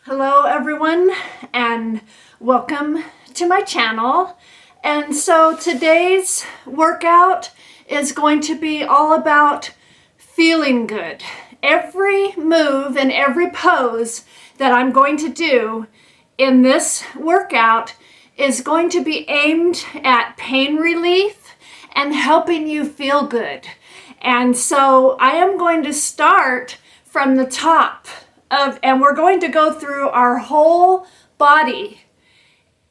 Hello everyone and welcome to my channel. And so today's workout is going to be all about feeling good. Every move and every pose that I'm going to do in this workout is going to be aimed at pain relief and helping you feel good. And so I am going to start from the top and we're going to go through our whole body,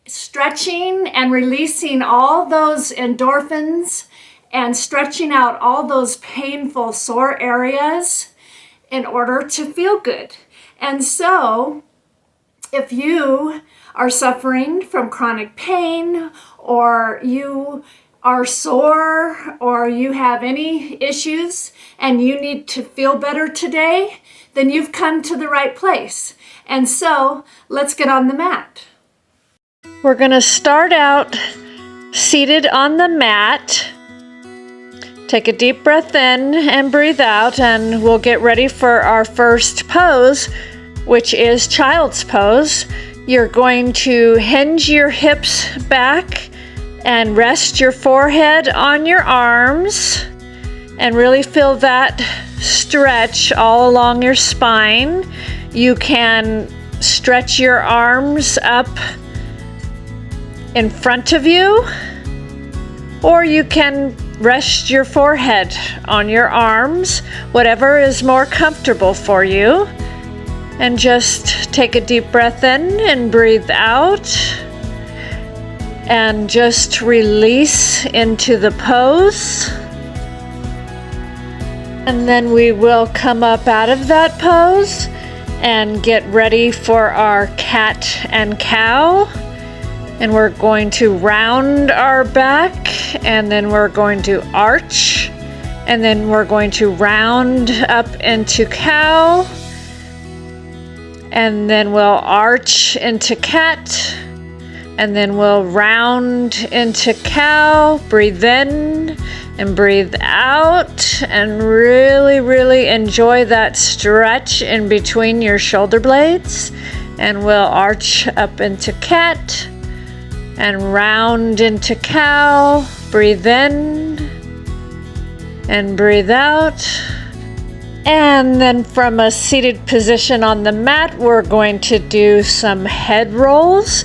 stretching and releasing all those endorphins and stretching out all those painful sore areas in order to feel good. And so if you are suffering from chronic pain, or you are sore, or you have any issues and you need to feel better today, then you've come to the right place. And so let's get on the mat. We're going to start out seated on the mat. Take a deep breath in and breathe out, and we'll get ready for our first pose, which is child's pose. You're going to hinge your hips back and rest your forehead on your arms and really feel that stretch all along your spine. You can stretch your arms up in front of you, or you can rest your forehead on your arms, whatever is more comfortable for you. And just take a deep breath in and breathe out. And just release into the pose. And then we will come up out of that pose and get ready for our cat and cow. And we're going to round our back, and then we're going to arch, and then we're going to round up into cow, and then we'll arch into cat, and then we'll round into cow. Breathe in and breathe out, and really enjoy that stretch in between your shoulder blades. And we'll arch up into cat and round into cow. Breathe in and breathe out. And then from a seated position on the mat, we're going to do some head rolls.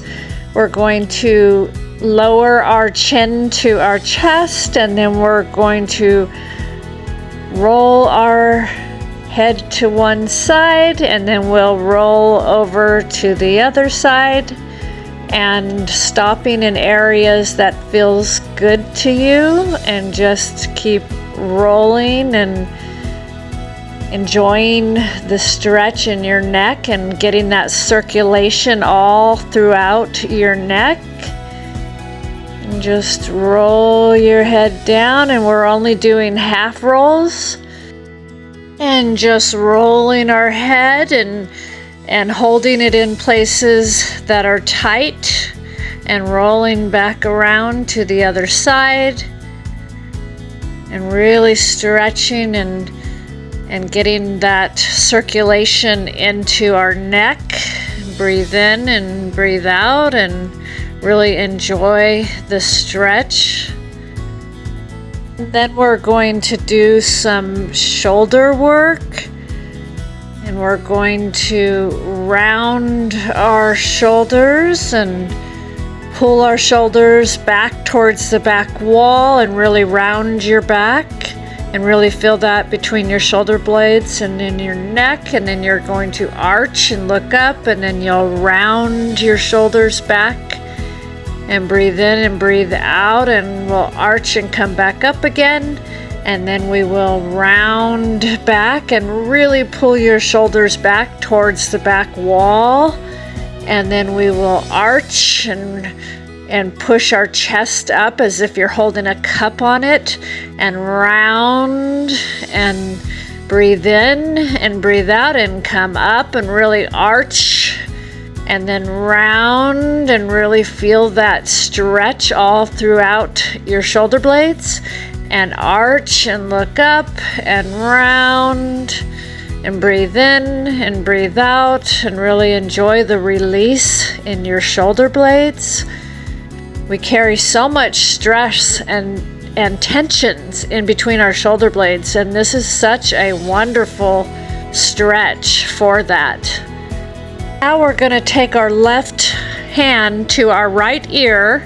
We're going to lower our chin to our chest, and then we're going to roll our head to one side, and then we'll roll over to the other side, and stopping in areas that feels good to you, and just keep rolling and enjoying the stretch in your neck and getting that circulation all throughout your neck. And just roll your head down, and we're only doing half rolls. And just rolling our head and holding it in places that are tight, and rolling back around to the other side, and really stretching and getting that circulation into our neck. Breathe in and breathe out, and really enjoy the stretch. And then we're going to do some shoulder work, and we're going to round our shoulders and pull our shoulders back towards the back wall, and really round your back. And really feel that between your shoulder blades and in your neck. And then you're going to arch and look up, and then you'll round your shoulders back and breathe in and breathe out, and we'll arch and come back up again. And then we will round back and really pull your shoulders back towards the back wall. And then we will arch and push our chest up as if you're holding a cup on it, and round and breathe in and breathe out, and come up and really arch, and then round and really feel that stretch all throughout your shoulder blades, and arch and look up and round and breathe in and breathe out, and really enjoy the release in your shoulder blades. We carry so much stress and tensions in between our shoulder blades, and this is such a wonderful stretch for that. Now we're going to take our left hand to our right ear,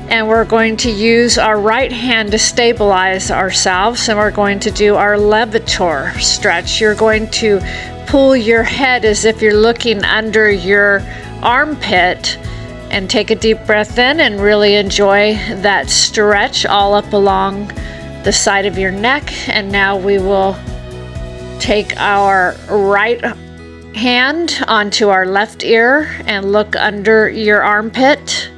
and we're going to use our right hand to stabilize ourselves, and we're going to do our levator stretch. You're going to pull your head as if you're looking under your armpit, and take a deep breath in and really enjoy that stretch all up along the side of your neck. And now we will take our right hand onto our left ear and look under your armpit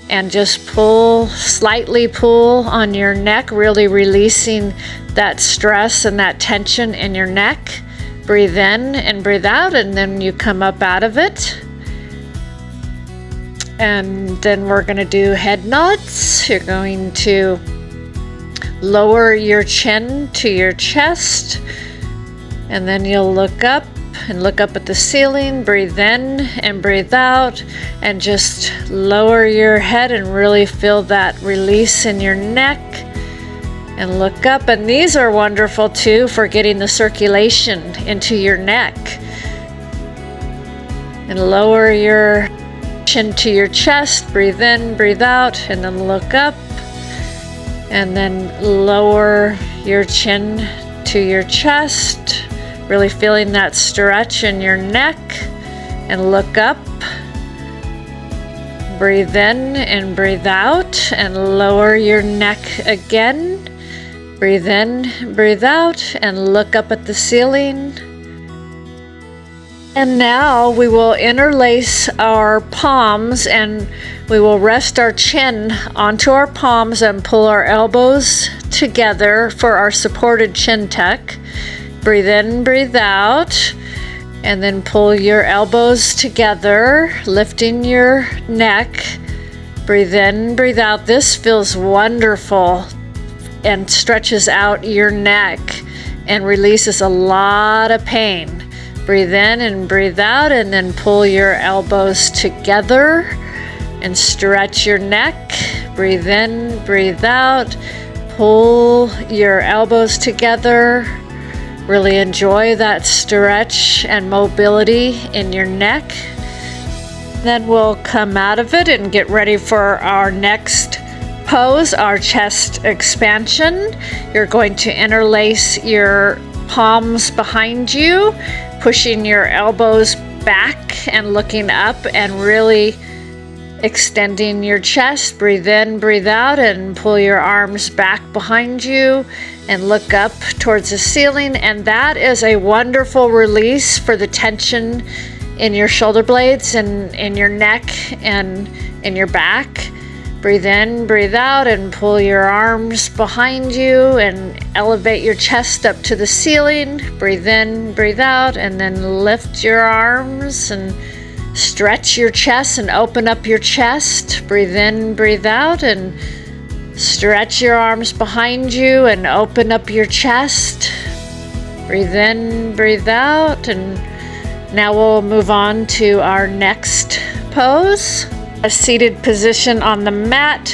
and just pull, slightly pull on your neck, really releasing that stress and that tension in your neck. Breathe in and breathe out, and then you come up out of it. And then we're going to do head nods. You're going to lower your chin to your chest, and then you'll look up and look up at the ceiling. Breathe in and breathe out, and just lower your head and really feel that release in your neck. And look up, and these are wonderful too for getting the circulation into your neck. And lower your chin to your chest. Breathe in, breathe out, and then look up, and then lower your chin to your chest, really feeling that stretch in your neck, and look up. Breathe in and breathe out, and lower your neck again. Breathe in, breathe out, and look up at the ceiling. And now we will interlace our palms, and we will rest our chin onto our palms and pull our elbows together for our supported chin tuck. Breathe in, breathe out, and then pull your elbows together, lifting your neck. Breathe in, breathe out. This feels wonderful and stretches out your neck and releases a lot of pain. Breathe in and breathe out, and then pull your elbows together and stretch your neck. Breathe in, breathe out, pull your elbows together. Really enjoy that stretch and mobility in your neck. Then we'll come out of it and get ready for our next pose, our chest expansion. You're going to interlace your palms behind you, pushing your elbows back and looking up and really extending your chest. Breathe in, breathe out, and pull your arms back behind you and look up towards the ceiling. And that is a wonderful release for the tension in your shoulder blades and in your neck and in your back. Breathe in, breathe out, and pull your arms behind you and elevate your chest up to the ceiling. Breathe in, breathe out, and then lift your arms and stretch your chest and open up your chest. Breathe in, breathe out, and stretch your arms behind you and open up your chest. Breathe in, breathe out, and now we'll move on to our next pose. A seated position on the mat.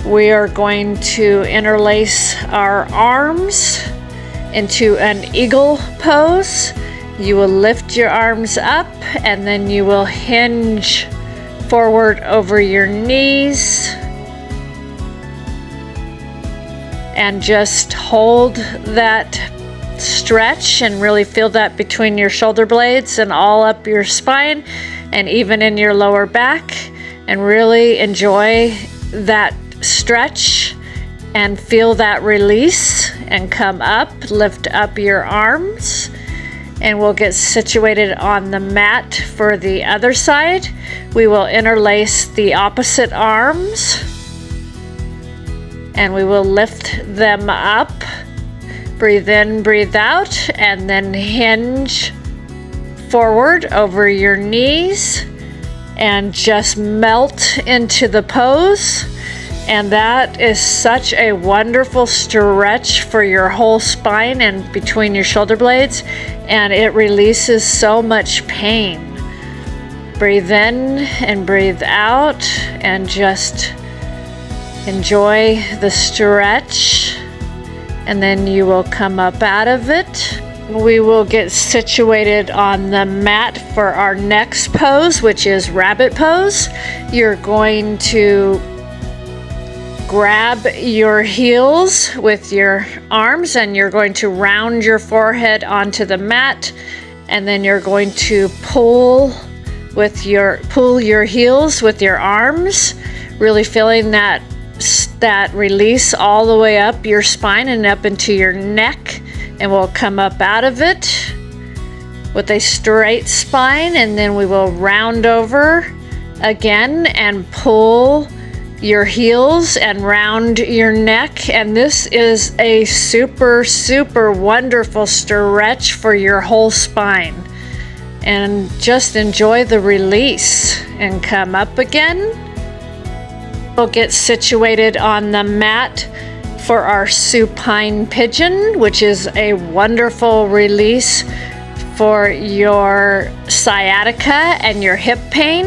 We are going to interlace our arms into an eagle pose. You will lift your arms up, and then you will hinge forward over your knees and just hold that stretch and really feel that between your shoulder blades and all up your spine and even in your lower back. And really enjoy that stretch and feel that release, and come up, lift up your arms, and we'll get situated on the mat for the other side. We will interlace the opposite arms, and we will lift them up. Breathe in, breathe out, and then hinge forward over your knees and just melt into the pose. And that is such a wonderful stretch for your whole spine and between your shoulder blades, and it releases so much pain. Breathe in and breathe out and just enjoy the stretch, and then you will come up out of it. We will get situated on the mat for our next pose, which is rabbit pose. You're going to grab your heels with your arms and you're going to round your forehead onto the mat, and then you're going to pull your heels with your arms, really feeling that release all the way up your spine and up into your neck, and we'll come up out of it with a straight spine, and then we will round over again and pull your heels and round your neck. And this is a super, super wonderful stretch for your whole spine. And just enjoy the release and come up again. We'll get situated on the mat for our supine pigeon, which is a wonderful release for your sciatica and your hip pain.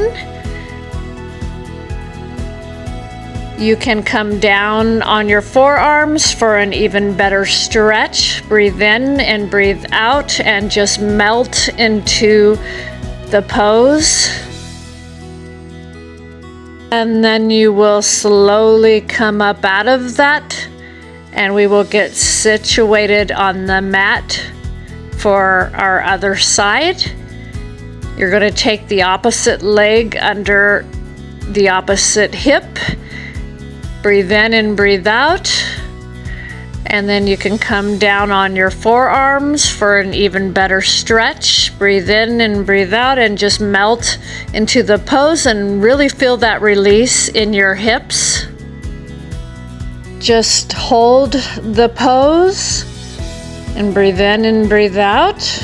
You can come down on your forearms for an even better stretch. Breathe in and breathe out and just melt into the pose. And then you will slowly come up out of that, and we will get situated on the mat for our other side. You're going to take the opposite leg under the opposite hip. Breathe in and breathe out, and then you can come down on your forearms for an even better stretch. Breathe in and breathe out and just melt into the pose and really feel that release in your hips. Just hold the pose and breathe in and breathe out.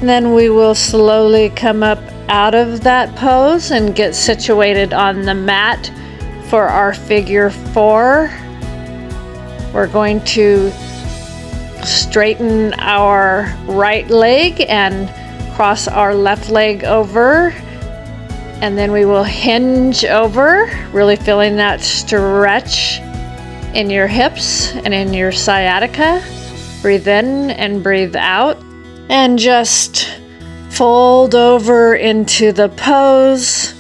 And then we will slowly come up out of that pose and get situated on the mat for our figure 4. We're going to straighten our right leg and cross our left leg over, and then we will hinge over, really feeling that stretch in your hips and in your sciatica. Breathe in and breathe out, and just fold over into the pose.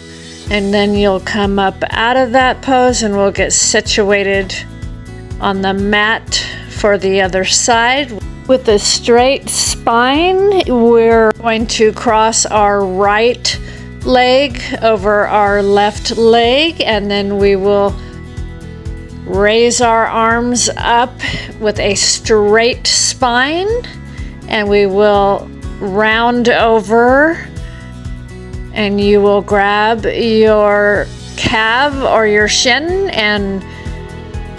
And then you'll come up out of that pose and we'll get situated on the mat for the other side. With a straight spine, we're going to cross our right leg over our left leg, and then we will raise our arms up with a straight spine, and we will round over. And you will grab your calf or your shin and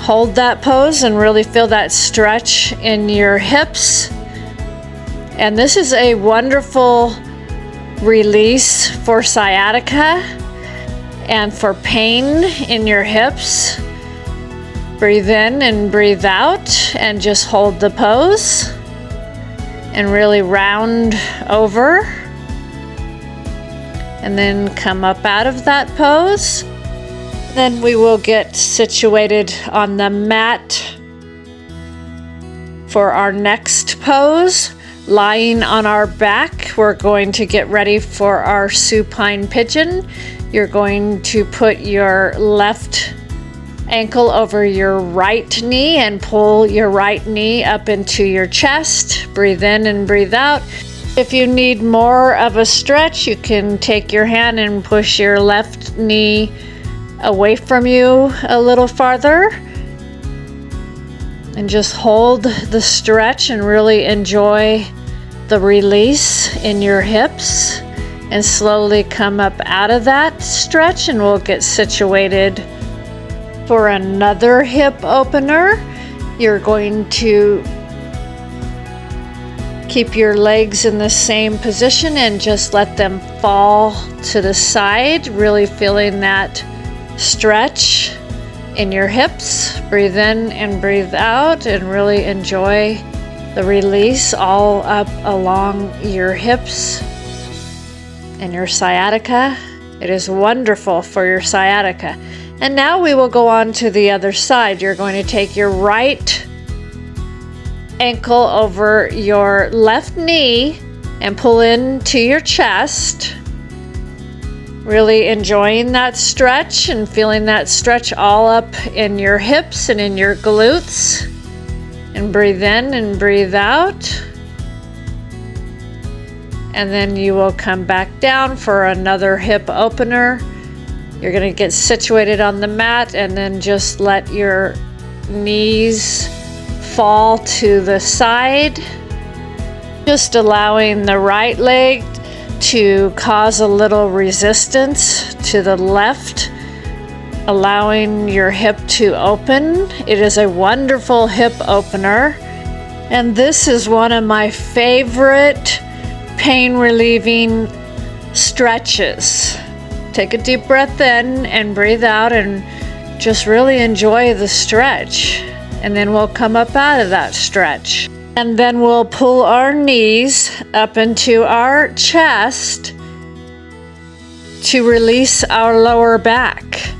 hold that pose and really feel that stretch in your hips. And this is a wonderful release for sciatica and for pain in your hips. Breathe in and breathe out and just hold the pose and really round over. And then come up out of that pose. Then we will get situated on the mat for our next pose. Lying on our back, we're going to get ready for our supine pigeon. You're going to put your left ankle over your right knee and pull your right knee up into your chest. Breathe in and breathe out. If you need more of a stretch, you can take your hand and push your left knee away from you a little farther. And just hold the stretch and really enjoy the release in your hips. And slowly come up out of that stretch, and we'll get situated for another hip opener. You're going to keep your legs in the same position and just let them fall to the side, really feeling that stretch in your hips. Breathe in and breathe out and really enjoy the release all up along your hips and your sciatica. It is wonderful for your sciatica. And now we will go on to the other side. You're going to take your right ankle over your left knee and pull into your chest. Really enjoying that stretch and feeling that stretch all up in your hips and in your glutes. And breathe in and breathe out. And then you will come back down for another hip opener. You're going to get situated on the mat and then just let your knees fall to the side. Just allowing the right leg to cause a little resistance to the left, allowing your hip to open. It is a wonderful hip opener. And this is one of my favorite pain relieving stretches. Take a deep breath in and breathe out and just really enjoy the stretch. And then we'll come up out of that stretch. And then we'll pull our knees up into our chest to release our lower back.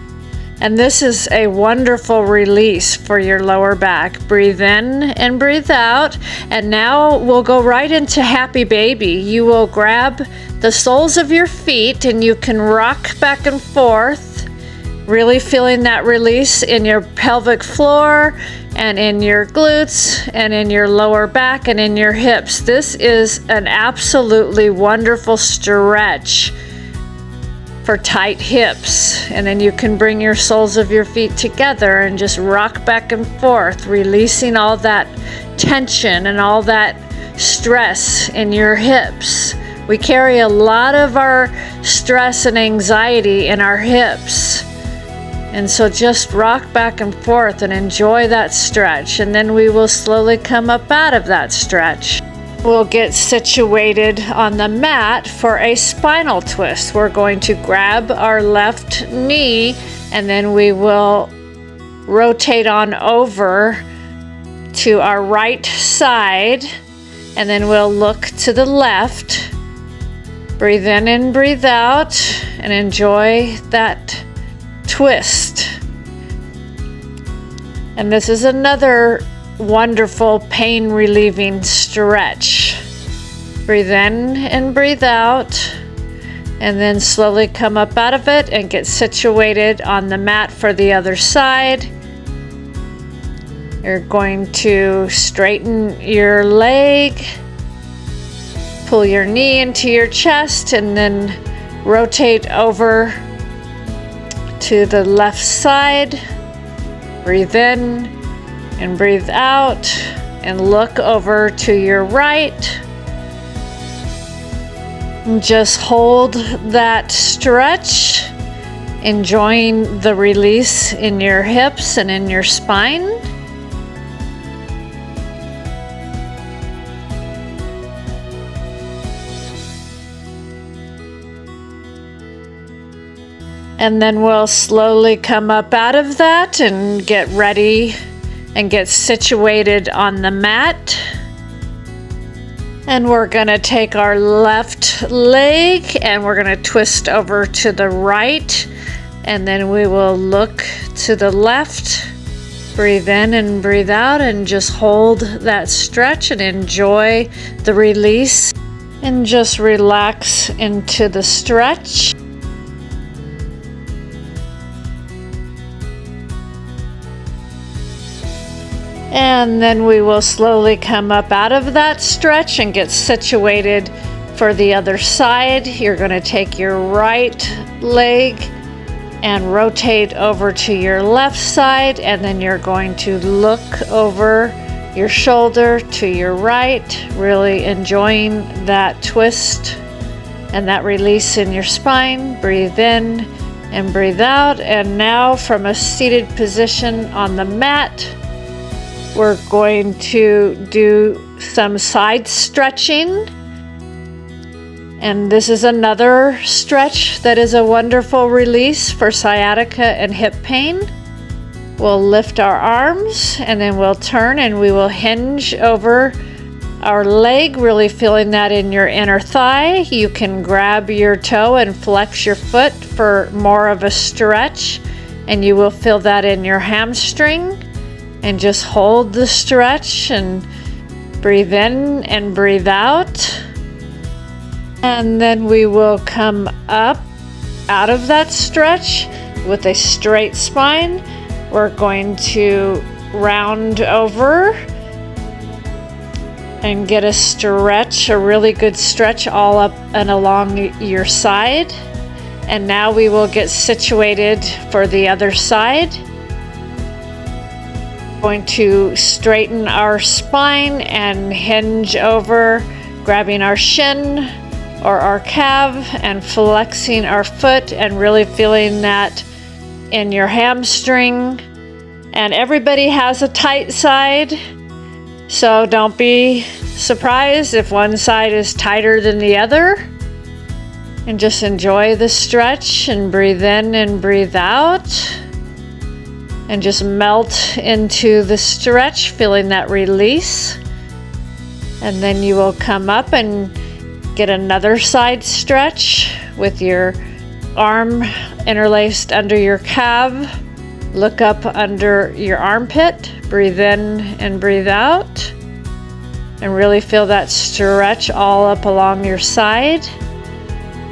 And this is a wonderful release for your lower back. Breathe in and breathe out. And now we'll go right into Happy Baby. You will grab the soles of your feet and you can rock back and forth, really feeling that release in your pelvic floor and in your glutes and in your lower back and in your hips. This is an absolutely wonderful stretch for tight hips. And then you can bring your soles of your feet together and just rock back and forth, releasing all that tension and all that stress in your hips. We carry a lot of our stress and anxiety in our hips. And so just rock back and forth and enjoy that stretch. And then we will slowly come up out of that stretch. We'll get situated on the mat for a spinal twist. We're going to grab our left knee and then we will rotate on over to our right side. And then we'll look to the left. Breathe in and breathe out and enjoy that twist. And this is another wonderful pain relieving stretch. Breathe in and breathe out and then slowly come up out of it and get situated on the mat for the other side. You're going to straighten your leg, pull your knee into your chest and then rotate over to the left side. Breathe in and breathe out and look over to your right. And just hold that stretch, enjoying the release in your hips and in your spine. And then we'll slowly come up out of that and get ready and get situated on the mat. And we're gonna take our left leg and we're gonna twist over to the right. And then we will look to the left. Breathe in and breathe out and just hold that stretch and enjoy the release. And just relax into the stretch. And then we will slowly come up out of that stretch and get situated for the other side. You're going to take your right leg and rotate over to your left side, and then you're going to look over your shoulder to your right, really enjoying that twist and that release in your spine. Breathe in and breathe out. And now from a seated position on the mat, we're going to do some side stretching. And this is another stretch that is a wonderful release for sciatica and hip pain. We'll lift our arms and then we'll turn and we will hinge over our leg, really feeling that in your inner thigh. You can grab your toe and flex your foot for more of a stretch, and you will feel that in your hamstring. And just hold the stretch and breathe in and breathe out. And then we will come up out of that stretch with a straight spine. We're going to round over and get a stretch, a really good stretch all up and along your side. And now we will get situated for the other side. Going to straighten our spine and hinge over, grabbing our shin or our calf and flexing our foot and really feeling that in your hamstring. And everybody has a tight side, so don't be surprised if one side is tighter than the other. And just enjoy the stretch and breathe in and breathe out. And just melt into the stretch, feeling that release. And then you will come up and get another side stretch with your arm interlaced under your calf. Look up under your armpit, breathe in and breathe out, and really feel that stretch all up along your side.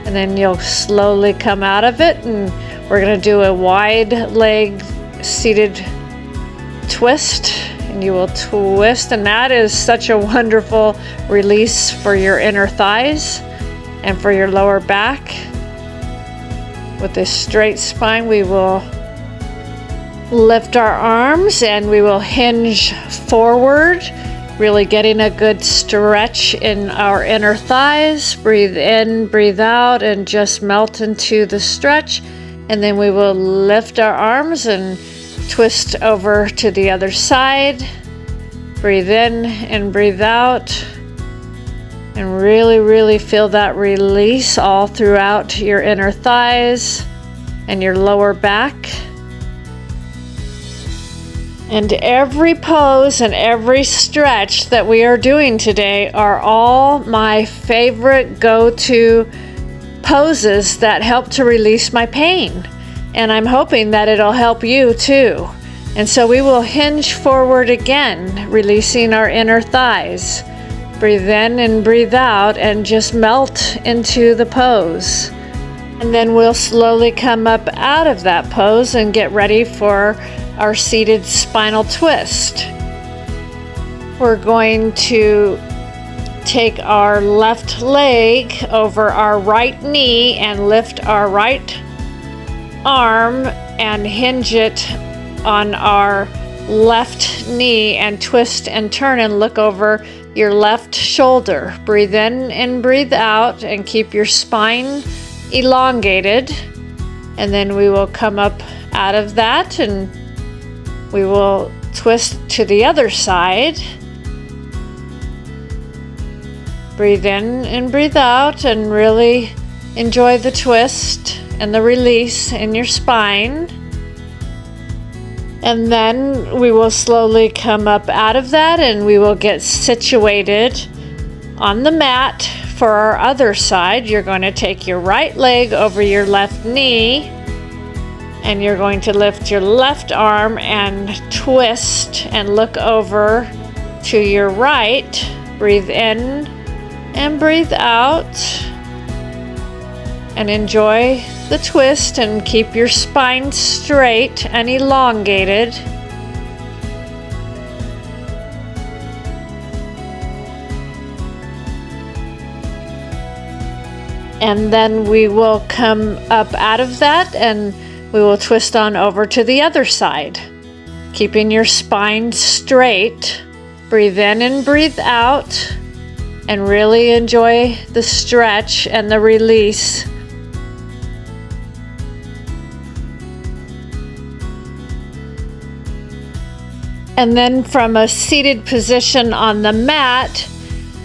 And then you'll slowly come out of it, and we're going to do a wide leg seated twist, and you will twist, and that is such a wonderful release for your inner thighs and for your lower back. With a straight spine, we will lift our arms and we will hinge forward, really getting a good stretch in our inner thighs. Breathe in, breathe out, and just melt into the stretch. And then we will lift our arms and twist over to the other side. Breathe in and breathe out. And really feel that release all throughout your inner thighs and your lower back. And every pose and every stretch that we are doing today are all my favorite go-to poses that help to release my pain. And I'm hoping that it'll help you too. And so we will hinge forward again, releasing our inner thighs. Breathe in and breathe out and just melt into the pose. And then we'll slowly come up out of that pose and get ready for our seated spinal twist. We're going to take our left leg over our right knee and lift our right arm and hinge it on our left knee and twist and turn and look over your left shoulder. Breathe in and breathe out and keep your spine elongated. And then we will come up out of that and we will twist to the other side. Breathe in and breathe out and really enjoy the twist and the release in your spine. And then we will slowly come up out of that and we will get situated on the mat for our other side. You're going to take your right leg over your left knee and you're going to lift your left arm and twist and look over to your right. Breathe in and breathe out and enjoy the twist and keep your spine straight and elongated. And then we will come up out of that and we will twist on over to the other side, keeping your spine straight. Breathe in and breathe out and really enjoy the stretch and the release. And then from a seated position on the mat,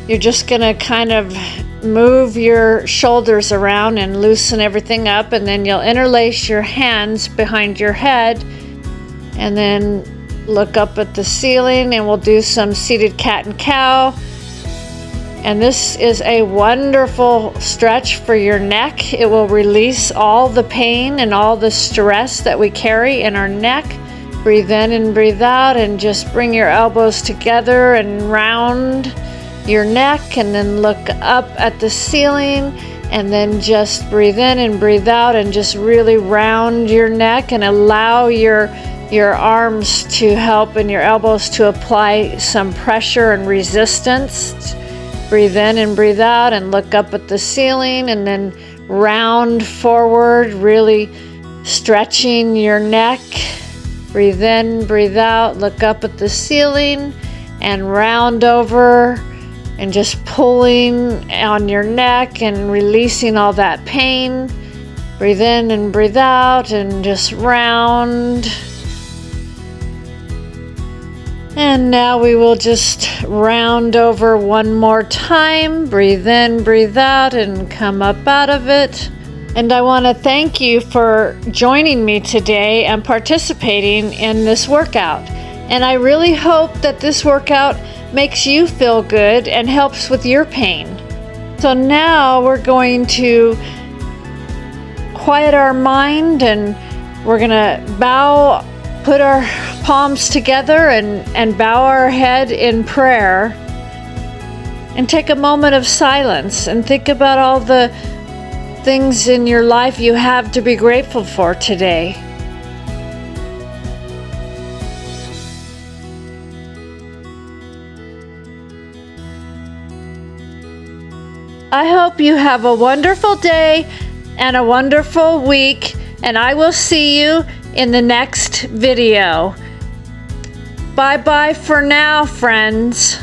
you're just gonna kind of move your shoulders around and loosen everything up, and then you'll interlace your hands behind your head and then look up at the ceiling, and we'll do some seated cat and cow. And this is a wonderful stretch for your neck. It will release all the pain and all the stress that we carry in our neck. Breathe in and breathe out, and just bring your elbows together and round your neck, and then look up at the ceiling, and then just breathe in and breathe out, and just really round your neck and allow your arms to help and your elbows to apply some pressure and resistance. Breathe in and breathe out, and look up at the ceiling, and then round forward, really stretching your neck. Breathe in, breathe out, look up at the ceiling, and round over, and just pulling on your neck and releasing all that pain. Breathe in and breathe out, and just round. And now we will just round over one more time. Breathe in, breathe out, and come up out of it. And I want to thank you for joining me today and participating in this workout. And I really hope that this workout makes you feel good and helps with your pain. So now we're going to quiet our mind, and we're going to put our palms together and bow our head in prayer, and take a moment of silence and think about all the things in your life you have to be grateful for today. I hope you have a wonderful day and a wonderful week, and I will see you in the next video. Bye-bye for now, friends.